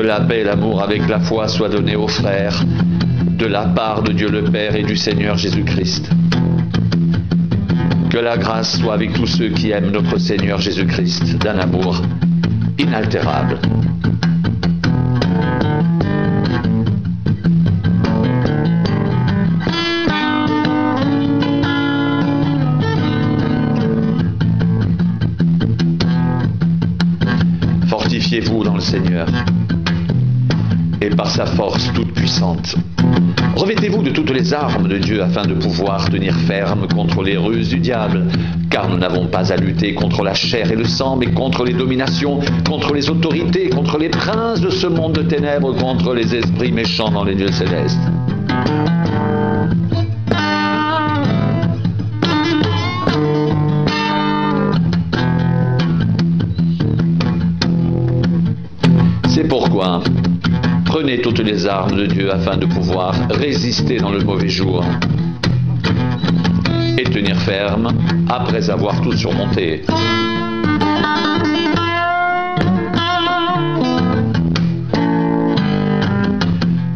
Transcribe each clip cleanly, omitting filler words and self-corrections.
la paix et l'amour avec la foi soient donnés aux frères de la part de Dieu le Père et du Seigneur Jésus-Christ. Que la grâce soit avec tous ceux qui aiment notre Seigneur Jésus-Christ d'un amour inaltérable. Fortifiez-vous dans le Seigneur et par sa force toute puissante. Revêtez-vous de toutes les armes de Dieu afin de pouvoir tenir ferme contre les ruses du diable, car nous n'avons pas à lutter contre la chair et le sang, mais contre les dominations, contre les autorités, contre les princes de ce monde de ténèbres, contre les esprits méchants dans les lieux célestes. C'est pourquoi prenez toutes les armes de Dieu afin de pouvoir résister dans le mauvais jour et tenir ferme après avoir tout surmonté.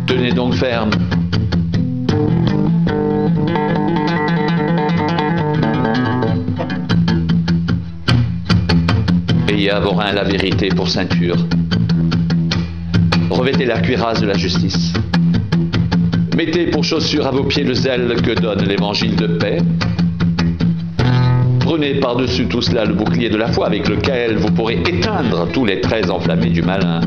Tenez donc ferme. Ayez à vos reins la vérité pour ceinture. Revêtez la cuirasse de la justice. Mettez pour chaussure à vos pieds le zèle que donne l'évangile de paix. Prenez par-dessus tout cela le bouclier de la foi avec lequel vous pourrez éteindre tous les traits enflammés du malin.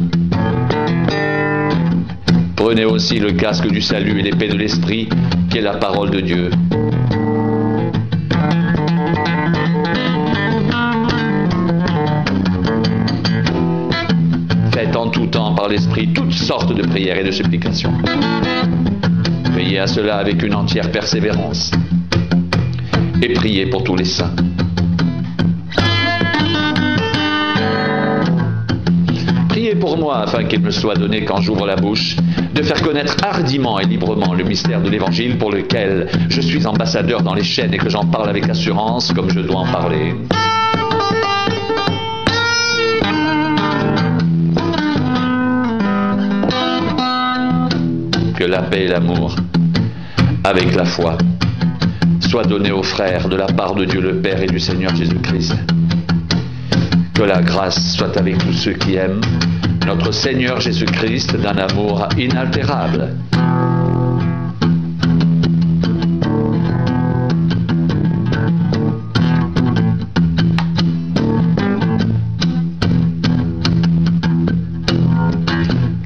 Prenez aussi le casque du salut et l'épée de l'esprit qui est la parole de Dieu. Faites en tout temps par l'Esprit toutes sortes de prières et de supplications. Veillez à cela avec une entière persévérance et priez pour tous les saints. Priez pour moi afin qu'il me soit donné quand j'ouvre la bouche de faire connaître hardiment et librement le mystère de l'Évangile pour lequel je suis ambassadeur dans les chaînes et que j'en parle avec assurance comme je dois en parler. Que la paix et l'amour, avec la foi, soient donnés aux frères de la part de Dieu le Père et du Seigneur Jésus-Christ. Que la grâce soit avec tous ceux qui aiment notre Seigneur Jésus-Christ d'un amour inaltérable.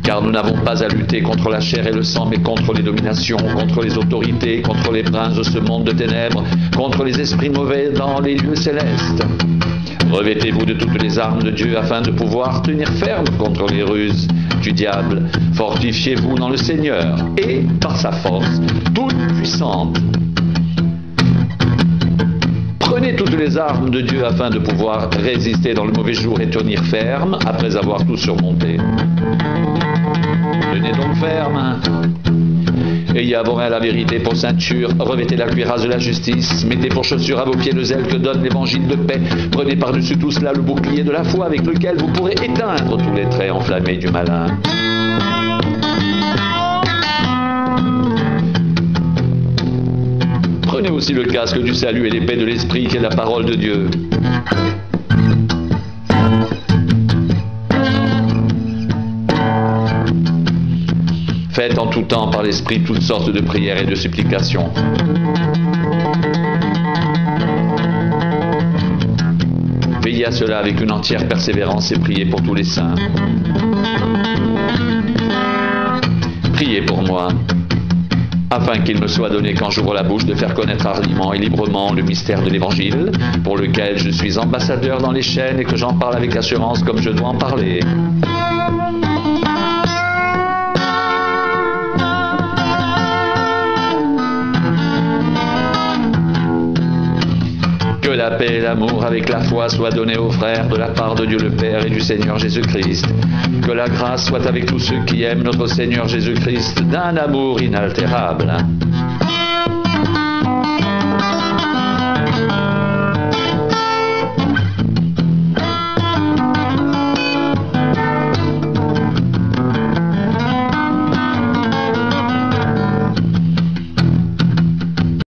Car nous n'avons pas à lutter contre la chair et le sang, mais contre les dominations, contre les autorités, contre les princes de ce monde de ténèbres, contre les esprits mauvais dans les lieux célestes. Revêtez-vous de toutes les armes de Dieu afin de pouvoir tenir ferme contre les ruses du diable. Fortifiez-vous dans le Seigneur et par sa force toute puissante. Prenez toutes les armes de Dieu afin de pouvoir résister dans le mauvais jour et tenir ferme après avoir tout surmonté. Tenez donc ferme. Ayez à vos reins la vérité pour ceinture, revêtez la cuirasse de la justice, mettez pour chaussure à vos pieds le zèle que donne l'évangile de paix, prenez par-dessus tout cela le bouclier de la foi avec lequel vous pourrez éteindre tous les traits enflammés du malin. Prenez aussi le casque du salut et l'épée de l'esprit qui est la parole de Dieu. Faites en tout temps par l'Esprit toutes sortes de prières et de supplications. Veillez à cela avec une entière persévérance et priez pour tous les saints. Priez pour moi, afin qu'il me soit donné quand j'ouvre la bouche de faire connaître hardiment et librement le mystère de l'Évangile, pour lequel je suis ambassadeur dans les chaînes et que j'en parle avec assurance comme je dois en parler. Que la paix et l'amour avec la foi soient donnés aux frères de la part de Dieu le Père et du Seigneur Jésus-Christ. Que la grâce soit avec tous ceux qui aiment notre Seigneur Jésus-Christ d'un amour inaltérable.